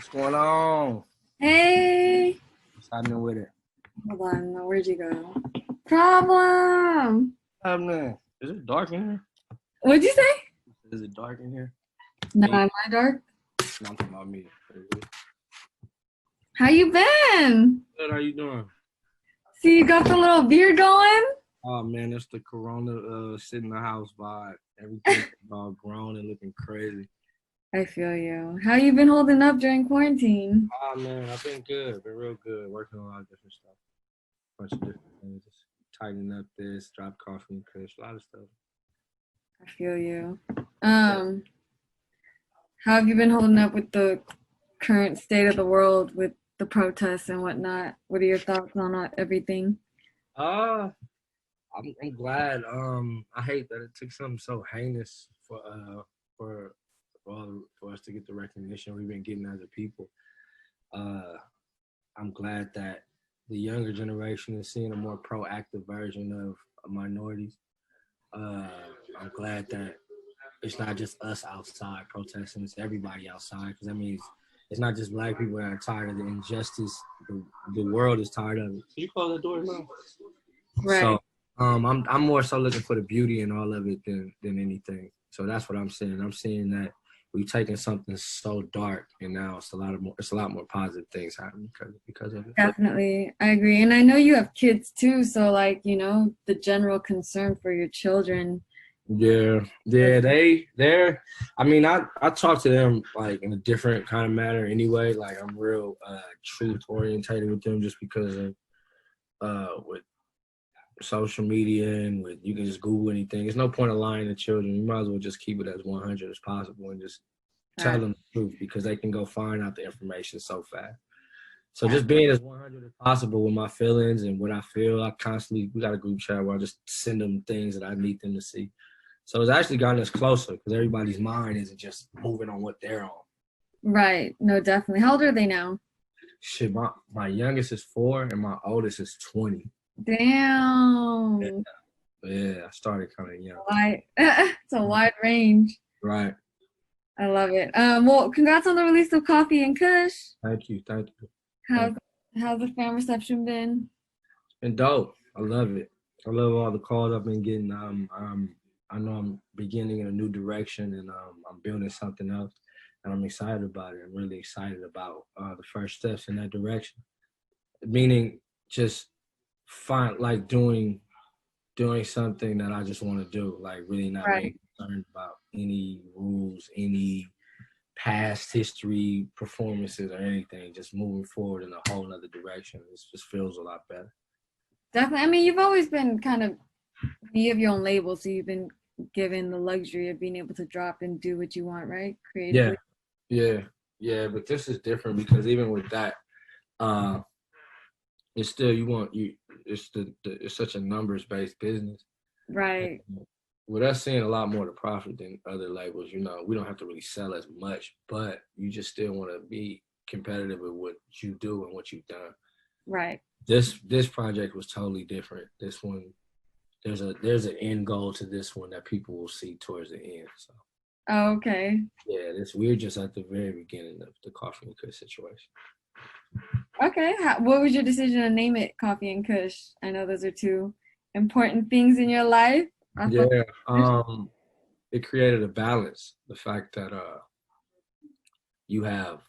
What's going on? Hey, What's happening with it? hold on, where'd you go? Problem. What's happening? Is it dark in here? What'd you say? Is it dark in here? No, Hey, am I dark? no, I'm talking about me. How you been? Good, how you doing? See, you got the little beard going? Oh man, that's the Corona sit in the house vibe. Everything's all grown and looking crazy. I feel you. How you been holding up during quarantine? Oh man, I've been good, been real good, working on a lot of different stuff. Bunch of different things. Just tightening up this, drop coffee and Kush, a lot of stuff. I feel you. How have you been holding up with the current state of the world with the protests and whatnot? What are your thoughts on everything? Uh I'm glad. I hate that it took something so heinous for for us to get the recognition we've been getting as a people. I'm glad that the younger generation is seeing a more proactive version of minorities. I'm glad that it's not just us outside protesting; it's everybody outside. Because that means it's not just black people that are tired of the injustice. The world is tired of it. Can you close that door now? Right. So, I'm more so looking for the beauty in all of it than anything. So that's what I'm saying. I'm seeing that we've taken something so dark and now it's a lot more positive things happening because of it. Definitely. I agree. And I know you have kids too, so like, the general concern for your children. Yeah, they're. I mean, I talk to them like in a different kind of manner anyway. Like I'm real truth orientated with them just because of with social media and with you can just Google anything. There's no point of lying to children. You might as well just keep it as 100 as possible and just tell them the truth because they can go find out the information so fast. So just being as 100 as possible with my feelings and what I feel, we got a group chat where I just send them things that I need them to see. So it's actually gotten us closer because everybody's mind isn't just moving on what they're on. Right. No, definitely. How old are they now? Shit, my youngest is 4 and my oldest is 20. Damn. Yeah, I started kind of young. It's a wide range. Right. I love it. Well, congrats on the release of Coffee and Kush. Thank you. How's the fan reception been? It's been dope. I love it. I love all the calls I've been getting. I know I'm beginning in a new direction and I'm building something else and I'm excited about it. I'm really excited about the first steps in that direction. Meaning just doing something that I just want to do, like really not being concerned about any rules, any past history, performances or anything, just moving forward in a whole nother direction. It just feels a lot better. Definitely. I mean, you've always been you have your own label, so you've been given the luxury of being able to drop and do what you want, right? Creatively. Yeah. But this is different because even with that, it's still it's such a numbers based business. Right. And with us seeing a lot more to profit than other labels, we don't have to really sell as much, but you just still want to be competitive with what you do and what you've done. Right. This project was totally different. This one, there's an end goal to this one that people will see towards the end. So. Oh, okay. Yeah, we're just at the very beginning of the Coffee and Kush situation. Okay. What was your decision to name it Coffee and Kush? I know those are two important things in your life. Yeah. It created a balance. The fact that you have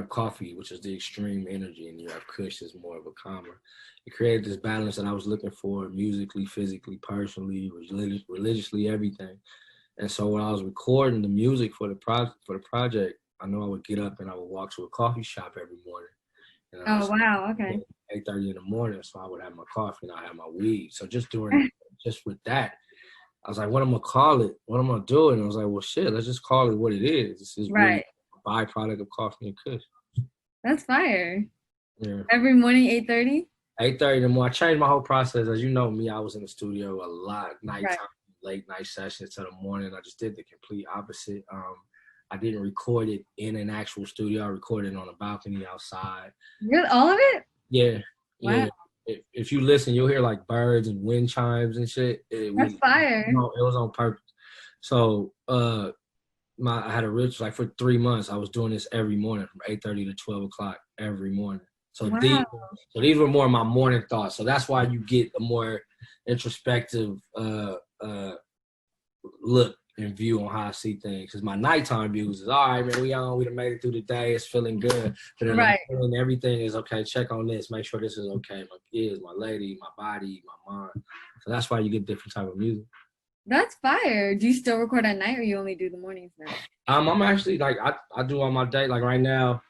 coffee, which is the extreme energy, and you have Kush is more of a calmer. It created this balance that I was looking for musically, physically, personally, religiously, everything. And so when I was recording the music for the project, I know I would get up and I would walk to a coffee shop every morning. And wow, okay. 8:30 in the morning, so I would have my coffee and I have my weed. So just with that, I was like, what am I gonna call it? What am I gonna do? And I was like, well, shit, let's just call it what it is. This is really a byproduct of Coffee and Kush. That's fire. Yeah. Every morning, 8:30? 8:30 in the morning. I changed my whole process. As you know me, I was in the studio a lot, nighttime, late night sessions till the morning. I just did the complete opposite. I didn't record it in an actual studio. I recorded it on a balcony outside. Really? All of it? Yeah. Wow. Yeah. If you listen, you'll hear like birds and wind chimes and shit. That's fire. It was on purpose. So I had a ritual like for 3 months. I was doing this every morning from 8:30 to 12 o'clock every morning. So Wow. these were more of my morning thoughts. So that's why you get a more introspective look and view on how I see things. Because my nighttime views is all right, man. We done made it through the day. It's feeling good. But in the Right. morning, everything is okay. Check on this. Make sure this is okay. My kids, my lady, my body, my mind. So that's why you get different type of music. That's fire. Do you still record at night or you only do the mornings now? I'm actually like I do on my day. Like right now,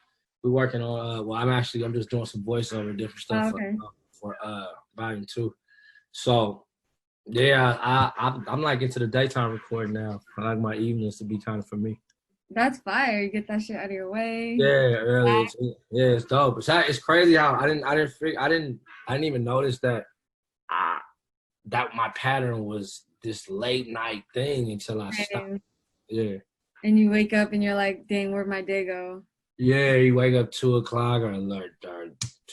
we're working on. Well, I'm just doing some voiceover, different stuff Oh, okay. for volume 2. So yeah, I'm like into the daytime recording now. I like my evenings to be kind of for me. That's fire. You get that shit out of your way. Yeah, early. It's dope. It's crazy how I didn't even notice that that my pattern was this late night thing until I stopped. Same. Yeah. And you wake up and you're like, dang, where'd my day go? Yeah, you wake up 2 o'clock or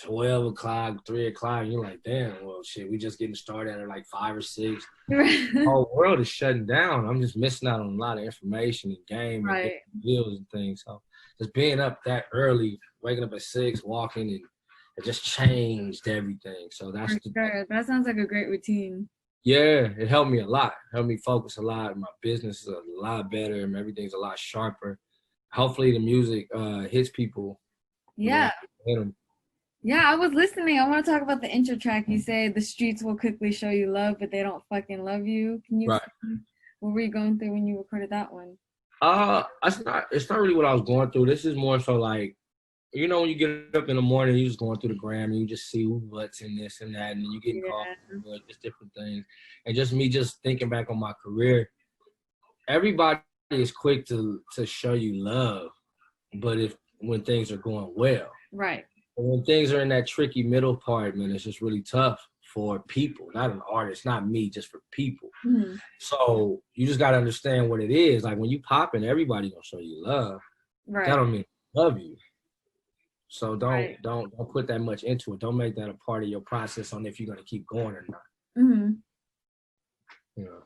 12 o'clock, 3 o'clock, and you're like, damn, well, shit, we just getting started at like 5 or 6. The whole world is shutting down. I'm just missing out on a lot of information and game and Right. deals and things. So just being up that early, waking up at 6, walking, and it just changed everything. So For sure. That sounds like a great routine. yeah, it helped me a lot. Helped me focus a lot. My business is a lot better and everything's a lot sharper. Hopefully the music hits people. Yeah. Hit 'em. Yeah, I was listening. I want to talk about the intro track. You say the streets will quickly show you love, but they don't fucking love you. Can you Right. what were you going through when you recorded that one? It's not really what I was going through. This is more so like, when you get up in the morning, you just going through the gram and you just see what's in this and that, and then you getting called for just different things. And just me just thinking back on my career, everybody is quick to show you love, but when things are going well. Right. But when things are in that tricky middle part, man, it's just really tough for people, not an artist, not me, just for people. Mm-hmm. So you just gotta understand what it is. Like when you popping, everybody gonna show you love. Right. That don't mean love you. So Right. don't put that much into it. Don't make that a part of your process on if you're gonna keep going or not. Mm-hmm. Yeah.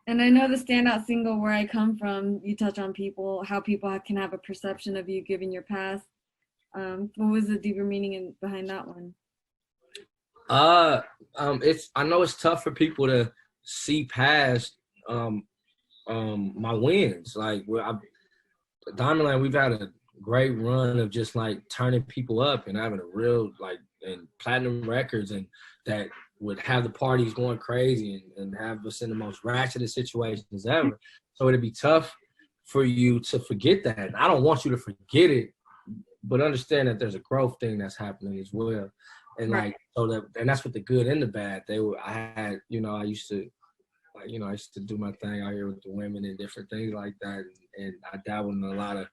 And I know the standout single "Where I Come From," you touch on how people can have a perception of you given your past. What was the deeper meaning behind that one? I know it's tough for people to see past my wins. Like Diamondland, we've had a great run of just like turning people up and having a real and platinum records, and that would have the parties going crazy and have us in the most ratchetest situations ever. So it'd be tough for you to forget that. And I don't want you to forget it, but understand that there's a growth thing that's happening as well. And and that's what the good and the bad. I used to do my thing out here with the women and different things like that. And I dabbled in a lot of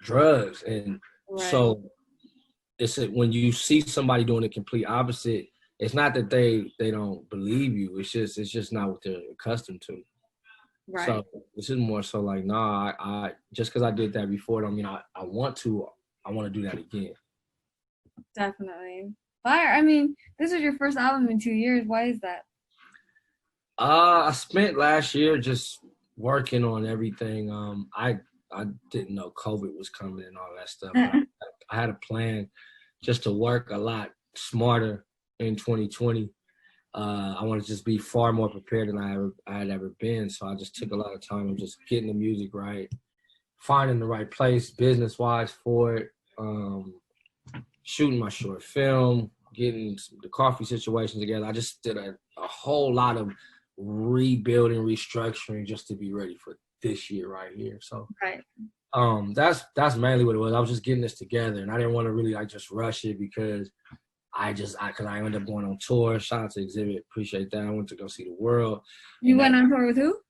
drugs. And so when you see somebody doing the complete opposite, it's not that they don't believe you. It's just not what they're accustomed to. Right. So this is more so like, nah, I just because I did that before don't mean I want to do that again. Definitely. Fire. I mean, this is your first album in 2 years. Why is that? I spent last year just working on everything. I didn't know COVID was coming and all that stuff. I had a plan just to work a lot smarter in 2020. I want to just be far more prepared than I had ever been. So I just took a lot of time on just getting the music right, finding the right place business-wise for it, shooting my short film, getting the coffee situation together. I just did a whole lot of rebuilding, restructuring just to be ready for this year right here. So that's mainly what it was. I was just getting this together, and I didn't want to really just rush it because I ended up going on tour. Shout out to Exhibit, appreciate that. I went to go see the world. You went on tour with who?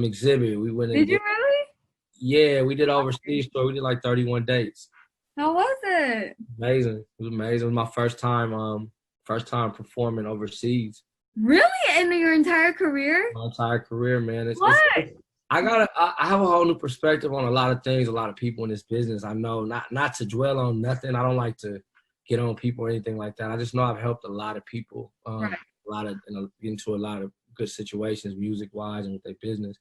Exhibit. We went. Did you really? Yeah, we did overseas tour. We did like 31 dates. How was it? Amazing. It was amazing. It was my first time performing overseas. Really? In your entire career? My entire career, man. I have a whole new perspective on a lot of things, a lot of people in this business. I know not to dwell on nothing. I don't like to get on people or anything like that. I just know I've helped a lot of people, get into a lot of good situations, music wise and with their business.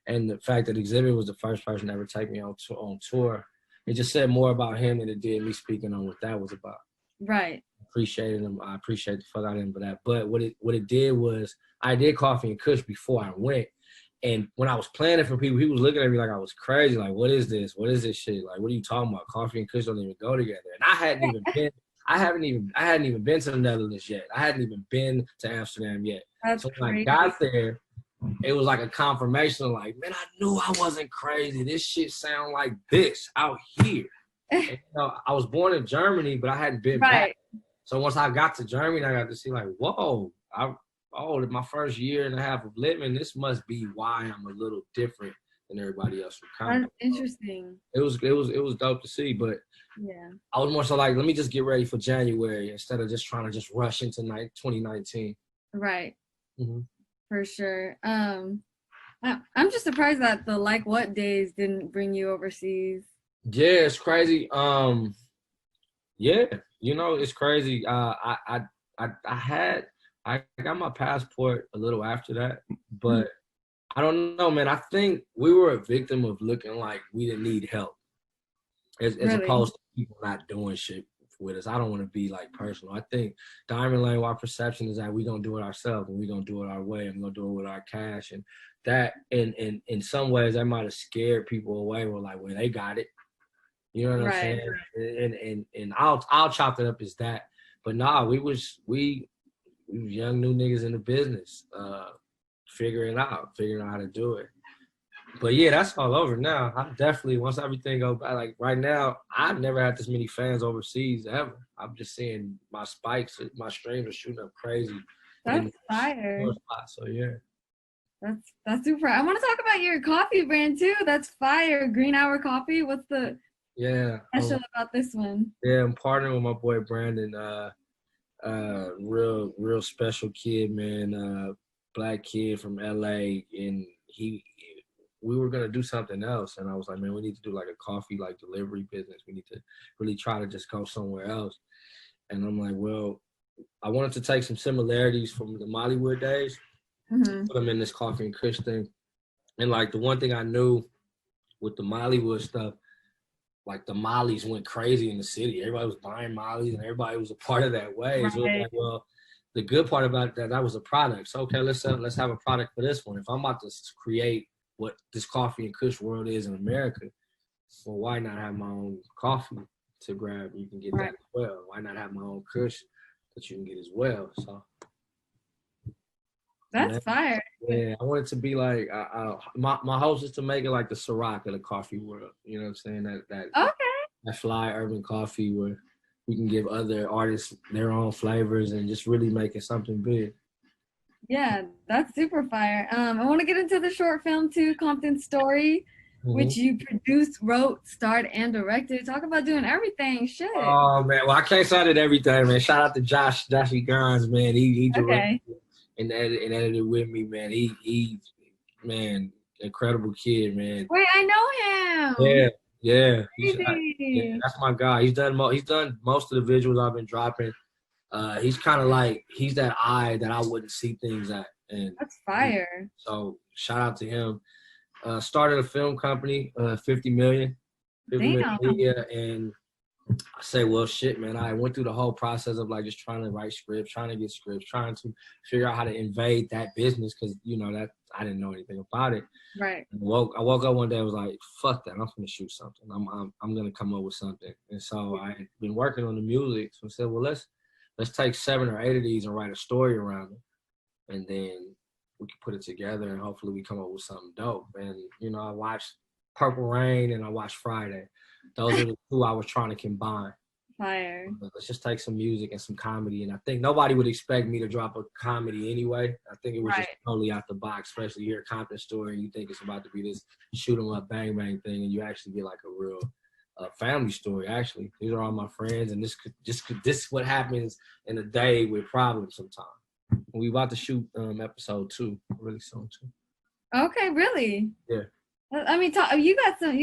And the fact that Exhibit was the first person to ever take me on tour, it just said more about him than it did me speaking on what that was about. Right. Appreciated him. I appreciate the fuck out of him for that. But what it did was I did Coffee and Kush before I went. And when I was planning for people, he was looking at me like I was crazy. Like, what is this? What is this shit? Like, what are you talking about? Coffee and Kush don't even go together. And I hadn't even been to the Netherlands yet. I hadn't even been to Amsterdam yet. That's so when crazy. I got there, it was like a confirmation of like, man, I knew I wasn't crazy. This shit sound like this out here. And, I was born in Germany, but I hadn't been back. So once I got to Germany, I got to see like, whoa, my first year and a half of living, this must be why I'm a little different than everybody else. That's interesting. It was dope to see, but yeah, I was more so like, let me just get ready for January instead of just trying to just rush into 2019. Right. Mm-hmm. For sure. I'm just surprised that the Like What days didn't bring you overseas. Yeah, it's crazy. Yeah, it's crazy. I got my passport a little after that, but I don't know, man. I think we were a victim of looking like we didn't need help, as opposed to people not doing shit with us. I don't want to be like personal. I think Diamond Lane, our perception is that we gonna do it ourselves and we gonna do it our way and we're gonna do it with our cash, and that in some ways that might have scared people away. We're like, well, they got it. You know what I'm saying? And I'll chop it up as that. But nah, we was young new niggas in the business, figuring out how to do it. But yeah, that's all over now. I'm definitely, once everything goes back, like right now, I've never had this many fans overseas ever. I'm just seeing my spikes, my streams are shooting up crazy. That's fire. So yeah. That's super. I want to talk about your coffee brand too. That's fire. Green Hour Coffee. What's the special about this one? Yeah, I'm partnering with my boy Brandon. Real special kid, man. Black kid from LA, and we were gonna do something else, and I was like, man, we need to do like a coffee like delivery business. We need to really try to just go somewhere else. And I'm like, well, I wanted to take some similarities from the Mollywood days, put them in this Coffee and Kush thing. And like the one thing I knew with the Mollywood stuff, like the Mollies went crazy in the city. Everybody was buying Mollies and everybody was a part of that wave. Right. So it was like, well, the good part about that was a product. So okay, let's have a product for this one. If I'm about to create what this Coffee and Kush world is in America, well, why not have my own coffee to grab? You can get that as well. Why not have my own Kush that you can get as well? So that's fire. Yeah, I want it to be like my hope is to make it like the Ciroc of the coffee world. You know what I'm saying? That fly urban coffee where we can give other artists their own flavors and just really make it something big. Yeah, that's super fire. I want to get into the short film too, Compton Story, which you produced, wrote, starred, and directed. Talk about doing everything. Shit. Oh man, well I can't say I did everything, man. Shout out to Joshy Gons, man. He directed and edited with me, man. He man, incredible kid, man. Wait, I know him. Yeah. That's my guy. He's done most of the visuals I've been dropping. He's kind of like, he's that eye that I wouldn't see things at. And that's fire. So shout out to him. Started a film company, 50 million media, and I say, well, shit, man. I went through the whole process of like just trying to write scripts, trying to get scripts, trying to figure out how to invade that business because that I didn't know anything about it. Right. I woke up one day, I was like, fuck that, I'm gonna shoot something. I'm gonna come up with something. And so I had been working on the music. So I said, well, let's take 7 or 8 of these and write a story around it, and then we can put it together and hopefully we come up with something dope. And I watched Purple Rain and I watched Friday. Those are the two I was trying to combine. Fire. Let's just take some music and some comedy. And I think nobody would expect me to drop a comedy anyway. I think it was just totally out the box, especially here at Compton Story, and you think it's about to be this shoot 'em up, bang, bang thing, and you actually get like a real family story, actually. These are all my friends, and this is what happens in a day with problems sometimes. We about to shoot episode 2 really soon, too. Okay, really? Yeah. I mean, you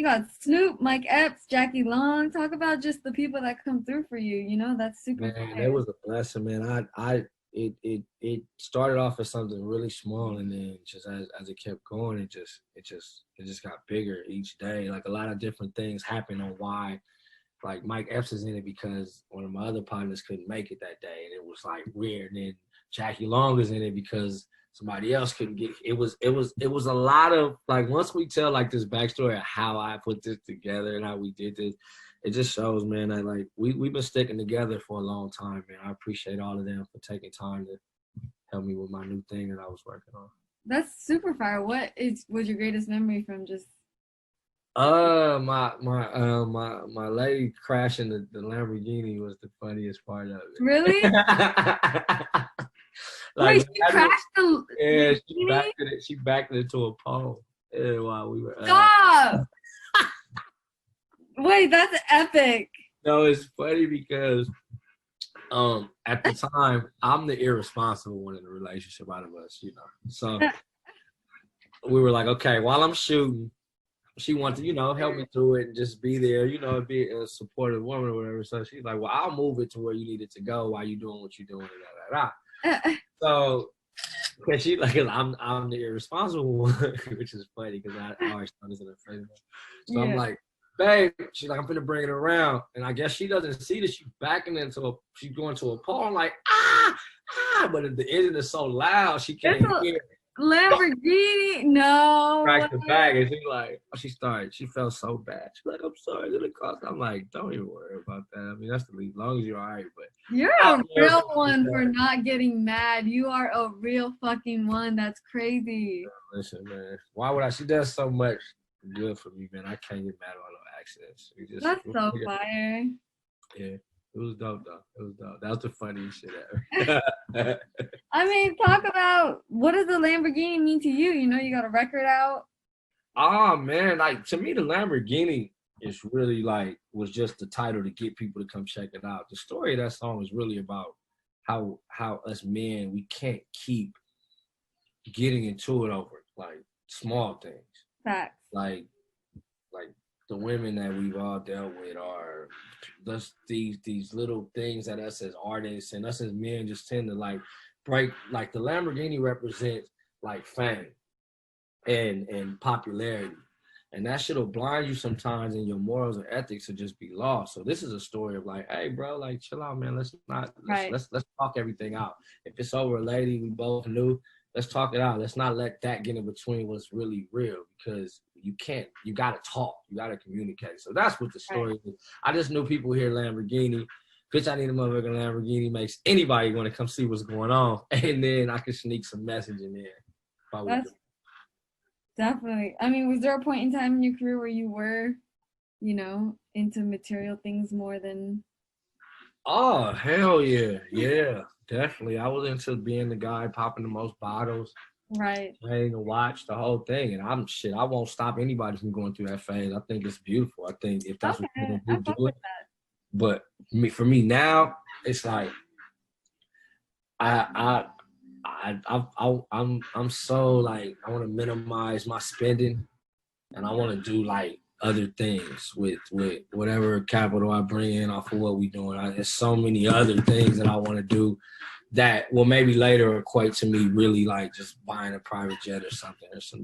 got Snoop, Mike Epps, Jackie Long. Talk about just the people that come through for you. That's super. Man, it was a blessing, man. it started off as something really small, and then just as it kept going, it just got bigger each day. Like a lot of different things happened on why. Like Mike Epps is in it because one of my other partners couldn't make it that day, and it was like weird. And then Jackie Long is in it because somebody else couldn't get. It was a lot of like once we tell like this backstory of how I put this together and how we did this, it just shows, man, that like we've been sticking together for a long time, man. I appreciate all of them for taking time to help me with my new thing that I was working on. That's super fire. Was your greatest memory from just? My lady crashing the Lamborghini was the funniest part of it. Really? Like, wait, she crashed the yeah, Lamborghini? she backed it into a pole. Yeah, while we were Stop! Wait, that's epic. No, it's funny because at the time I'm the irresponsible one in the relationship out of us, you know. So we were like, okay, while I'm shooting, she wanted to, you know, help me through it and just be there, you know, be a supportive woman or whatever. So she's like, well, I'll move it to where you need it to go while you're doing what you're doing. So, cause she like, I'm the irresponsible one, which is funny because I always thought this in her face. So yeah. I'm like, babe, she's like, I'm gonna bring it around, and I guess she doesn't see that she's backing into she's going to a pole. I'm like, but the engine is so loud she can't hear. Lamborghini, no. Cracked the bag, and she felt so bad. She's like, I'm sorry, it's gonna cost. I'm like, don't even worry about that. I mean, that's the least, as long as you're all right. But you're a real one for not getting mad. You are a real fucking one. That's crazy. Listen, man, why would I? She does so much good for me, man. I can't get mad on no accidents. That's so fire. Yeah. It was dope, though. It was dope. That was the funniest shit ever. I mean, talk about what does the Lamborghini mean to you? You know, you got a record out. Oh, man. Like, to me, the Lamborghini is really, like, was just the title to get people to come check it out. The story of that song is really about how us men, we can't keep getting into it over, like, small things. Facts. Like the women that we've all dealt with are just these little things that us as artists and us as men just tend to like break. Like the Lamborghini represents like fame and popularity, and that shit will blind you sometimes, and your morals and ethics will just be lost. So this is a story of like, hey bro, like chill out, man. Let's talk everything out. If it's over a lady we both knew, let's talk it out. Let's not let that get in between what's really real, because you gotta talk, you gotta communicate. So that's what the story is. I just knew people hear Lamborghini, bitch, I need a motherfucking Lamborghini, makes anybody want to come see what's going on. And then I could sneak some message in there. That's definitely. I mean, was there a point in time in your career where you were, you know, into material things more than? Oh, hell yeah. Yeah, definitely. I was into being the guy popping the most bottles. Right. Playing to watch the whole thing. And I won't stop anybody from going through that phase. I think it's beautiful. I think if that's what you're gonna do it. But for me now, it's like I'm so like I want to minimize my spending, and I want to do like other things with whatever capital I bring in off of what we're doing. There's so many other things that I want to do that will maybe later equate to me really like just buying a private jet or something or some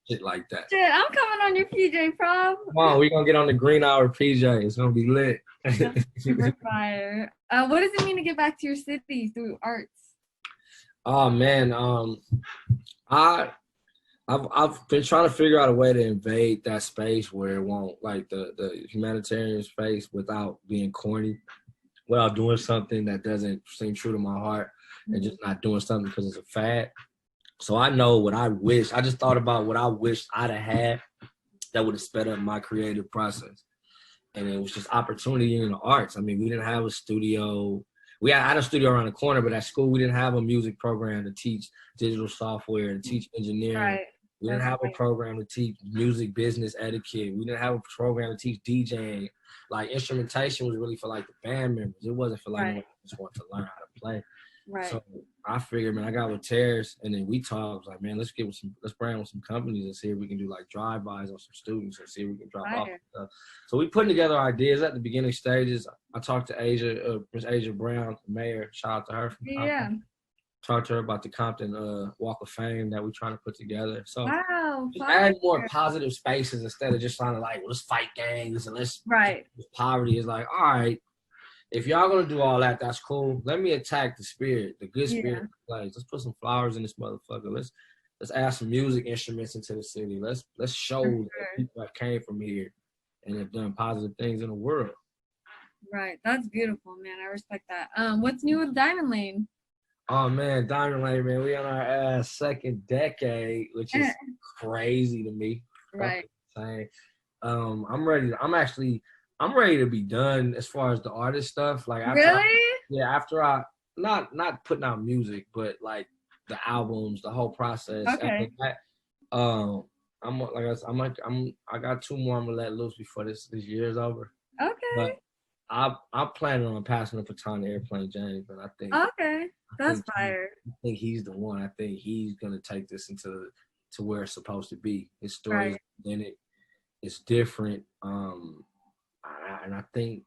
shit like that. Shit, I'm coming on your PJ prom. Come on, we're gonna get on the green hour PJ. It's gonna be lit. Super fire. What does it mean to get back to your city through arts? Oh man, I've been trying to figure out a way to invade that space where it won't, like the humanitarian space, without being corny, without doing something that doesn't seem true to my heart, and just not doing something because it's a fad. So I know what I wish. I just thought about what I wished I'd have had that would have sped up my creative process. And it was just opportunity in the arts. I mean, we didn't have a studio. I had a studio around the corner, but at school we didn't have a music program to teach digital software, to teach engineering. Right. We didn't have a program to teach music business etiquette. We didn't have a program to teach DJing. Like instrumentation was really for like the band members. It wasn't for like anyone who just wanted to learn how to play. Right. So I figured, man, I got with Terrace, and then we talked like, man, let's brand with some companies and see if we can do like drive-bys on some students and see if we can drop off stuff. So we putting together ideas at the beginning stages. I talked to Miss Asia Brown, the mayor. Shout out to her. Yeah. talked to her about the Compton Walk of Fame that we're trying to put together. So Wow, just fire. add more positive spaces instead of just trying to like, well, let's fight gangs and let's Right. poverty. Is like, all right, if y'all gonna do all that, that's cool. Let me attack the spirit, the good spirit. Yeah. Like, let's put some flowers in this motherfucker. Let's add some music instruments into the city. Let's show For that sure. people that came from here and have done positive things in the world. Right. That's beautiful, man. I respect that. What's new with Diamond Lane? Oh man, Diamond Lane, man, we on our second decade, which is crazy to me. Right. Insane. I'm ready. I'm ready to be done as far as the artist stuff. Like Really? after I not putting out music, but like the albums, the whole process. Okay. After that, I'm like I got 2 more I'm gonna let loose before this year is over. Okay. But I'm planning on passing the baton to Airplane James, and I think that's fire. I think he's the one. I think he's gonna take this to where it's supposed to be. His story is authentic. It's different. And I think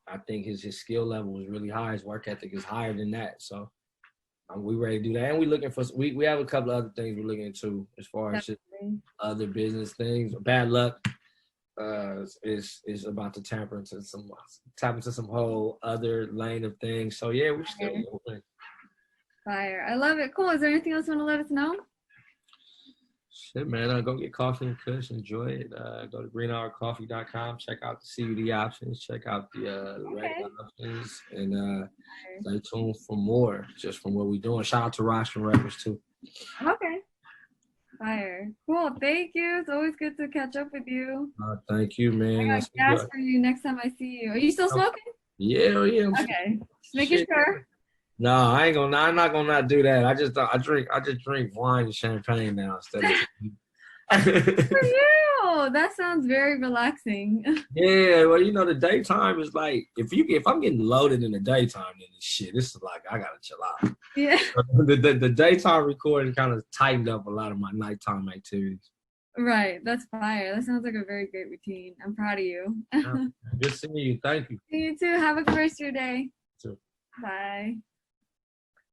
his skill level is really high. His work ethic is higher than that. So we ready to do that. And we looking for we have a couple of other things we're looking into as far as just other business things. Bad Luck is about to tap into some whole other lane of things. So yeah, we're still moving. Fire. I love it. Cool. Is there anything else you want to let us know? Shit, man. Go get coffee and Kush. Enjoy it. Go to greenhourcoffee.com. Check out the CBD options. Check out the regular options. And stay tuned for more just from what we're doing. Shout out to Rostrum Records, too. Okay. Fire. Cool. Thank you. It's always good to catch up with you. Thank you, man. I got gas for you next time I see you. Are you still smoking? Yeah. Okay. Just making sure. No, I'm not gonna not do that. I just drink wine and champagne now instead of. For you, that sounds very relaxing. Yeah, well, the daytime is like if I'm getting loaded in the daytime, then this is like I gotta chill out. Yeah. The daytime recording kind of tightened up a lot of my nighttime activities. Right, that's fire. That sounds like a very great routine. I'm proud of you. Good seeing you. Thank you. You too. Have a good rest of your day. Too. Bye.